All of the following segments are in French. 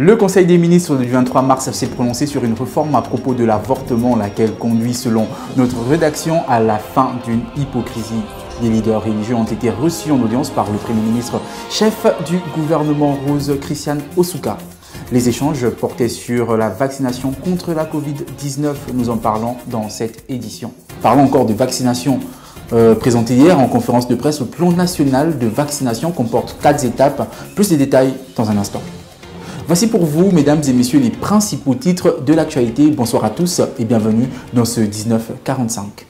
Le Conseil des ministres du 23 mars s'est prononcé sur une réforme à propos de l'avortement, laquelle conduit, selon notre rédaction, à la fin d'une hypocrisie. Les leaders religieux ont été reçus en audience par le Premier ministre, chef du gouvernement Rose Christiane Osuka. Les échanges portaient sur la vaccination contre la Covid-19. Nous en parlons dans cette édition. Parlons encore de vaccination. Présenté hier en conférence de presse, le plan national de vaccination comporte 4 étapes, plus les détails dans un instant. Voici pour vous, mesdames et messieurs, les principaux titres de l'actualité. Bonsoir à tous et bienvenue dans ce 1945.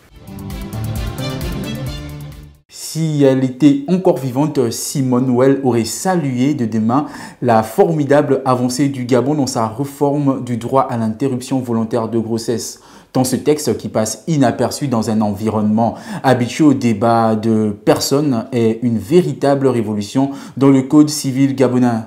Si elle était encore vivante, Simone Weil aurait salué de demain la formidable avancée du Gabon dans sa réforme du droit à l'interruption volontaire de grossesse. Dans ce texte qui passe inaperçu dans un environnement habitué au débat de personnes est une véritable révolution dans le code civil gabonais.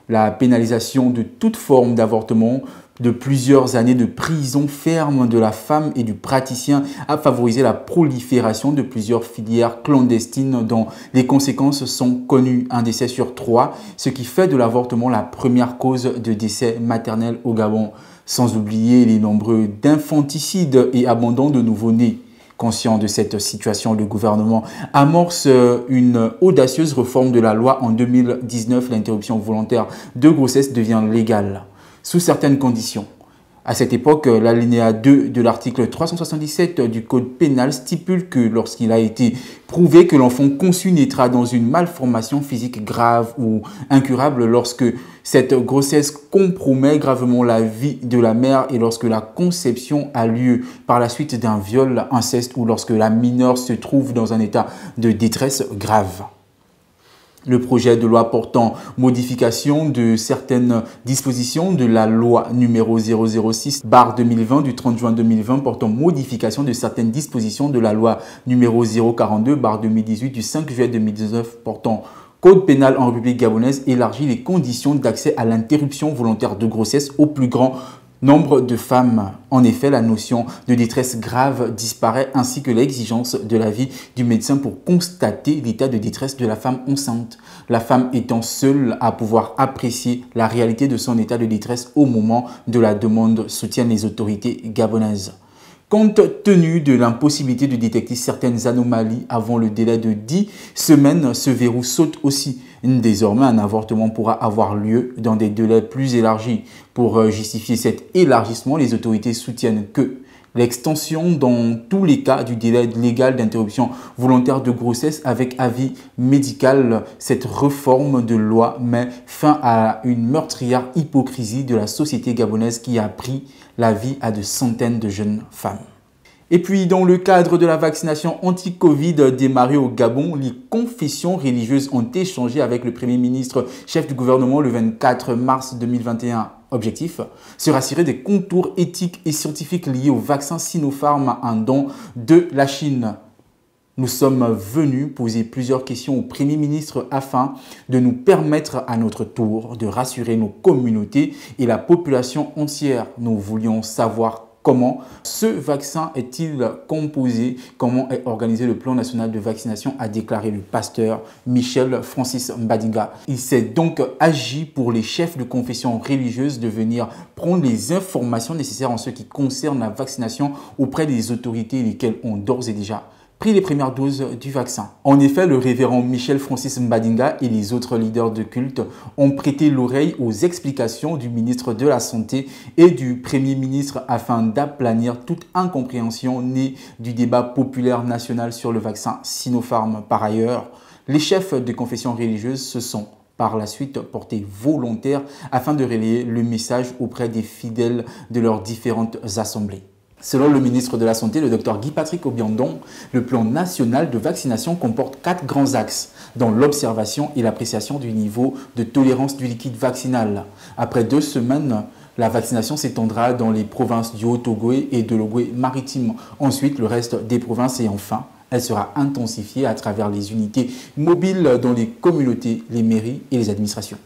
La pénalisation de toute forme d'avortement, de plusieurs années de prison ferme de la femme et du praticien a favorisé la prolifération de plusieurs filières clandestines dont les conséquences sont connues. Un décès sur 3, ce qui fait de l'avortement la première cause de décès maternel au Gabon. Sans oublier les nombreux infanticides et abandons de nouveau-nés. Conscient de cette situation, le gouvernement amorce une audacieuse réforme de la loi en 2019. L'interruption volontaire de grossesse devient légale, sous certaines conditions. À cette époque, l'alinéa 2 de l'article 377 du Code pénal stipule que lorsqu'il a été prouvé que l'enfant conçu naîtra dans une malformation physique grave ou incurable, lorsque cette grossesse compromet gravement la vie de la mère et lorsque la conception a lieu par la suite d'un viol, inceste ou lorsque la mineure se trouve dans un état de détresse grave. Le projet de loi portant modification de certaines dispositions de la loi numéro 006/2020 du 30 juin 2020 portant modification de certaines dispositions de la loi numéro 042/2018 du 5 juillet 2019 portant Code pénal en République gabonaise élargit les conditions d'accès à l'interruption volontaire de grossesse au plus grand nombre de femmes. En effet, la notion de détresse grave disparaît ainsi que l'exigence de l'avis du médecin pour constater l'état de détresse de la femme enceinte. La femme étant seule à pouvoir apprécier la réalité de son état de détresse au moment de la demande, soutiennent les autorités gabonaises. Compte tenu de l'impossibilité de détecter certaines anomalies avant le délai de 10 semaines, ce verrou saute aussi. Désormais, un avortement pourra avoir lieu dans des délais plus élargis. Pour justifier cet élargissement, les autorités soutiennent que l'extension dans tous les cas du délai légal d'interruption volontaire de grossesse avec avis médical, cette réforme de loi met fin à une meurtrière hypocrisie de la société gabonaise qui a pris la vie à de centaines de jeunes femmes. Et puis, dans le cadre de la vaccination anti-Covid démarrée au Gabon, les confessions religieuses ont échangé avec le Premier ministre, chef du gouvernement, le 24 mars 2021. Objectif, se rassurer des contours éthiques et scientifiques liés au vaccin Sinopharm, un don de la Chine. Nous sommes venus poser plusieurs questions au Premier ministre afin de nous permettre à notre tour de rassurer nos communautés et la population entière. Nous voulions savoir comment ce vaccin est-il composé, comment est organisé le plan national de vaccination, a déclaré le pasteur Michel Francis Mbadinga. Il s'est donc agi pour les chefs de confession religieuse de venir prendre les informations nécessaires en ce qui concerne la vaccination auprès des autorités, lesquelles ont d'ores et déjà pris les premières doses du vaccin. En effet, le révérend Michel Francis Mbadinga et les autres leaders de culte ont prêté l'oreille aux explications du ministre de la Santé et du Premier ministre afin d'aplanir toute incompréhension née du débat populaire national sur le vaccin Sinopharm. Par ailleurs, les chefs de confession religieuse se sont par la suite portés volontaires afin de relayer le message auprès des fidèles de leurs différentes assemblées. Selon le ministre de la Santé, le Dr Guy-Patrick Obiandon, le plan national de vaccination comporte 4 grands axes, dont l'observation et l'appréciation du niveau de tolérance du liquide vaccinal. Après 2 semaines, la vaccination s'étendra dans les provinces du Haut-Ogooué et de l'Ogooué-Maritime. Ensuite, le reste des provinces et enfin, elle sera intensifiée à travers les unités mobiles dans les communautés, les mairies et les administrations.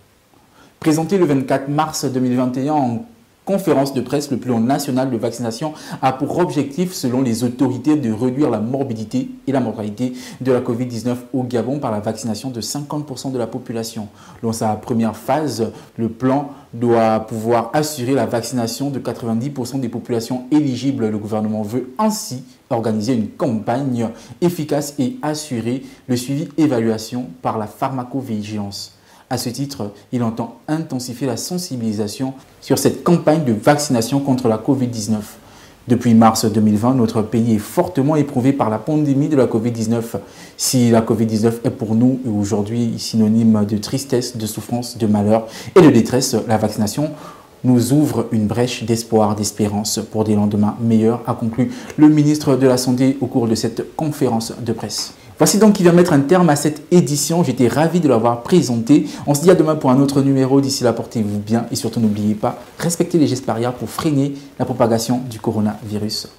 Présenté le 24 mars 2021 en conférence de presse, le plan national de vaccination a pour objectif, selon les autorités, de réduire la morbidité et la mortalité de la Covid-19 au Gabon par la vaccination de 50% de la population. Dans sa première phase, le plan doit pouvoir assurer la vaccination de 90% des populations éligibles. Le gouvernement veut ainsi organiser une campagne efficace et assurer le suivi et évaluation par la pharmacovigilance. À ce titre, il entend intensifier la sensibilisation sur cette campagne de vaccination contre la Covid-19. Depuis mars 2020, notre pays est fortement éprouvé par la pandémie de la Covid-19. Si la Covid-19 est pour nous aujourd'hui synonyme de tristesse, de souffrance, de malheur et de détresse, la vaccination nous ouvre une brèche d'espoir, d'espérance pour des lendemains meilleurs, a conclu le ministre de la Santé au cours de cette conférence de presse. Voici donc qui vient mettre un terme à cette édition. J'étais ravi de l'avoir présenté. On se dit à demain pour un autre numéro. D'ici là, portez-vous bien et surtout n'oubliez pas, respectez les gestes barrières pour freiner la propagation du coronavirus.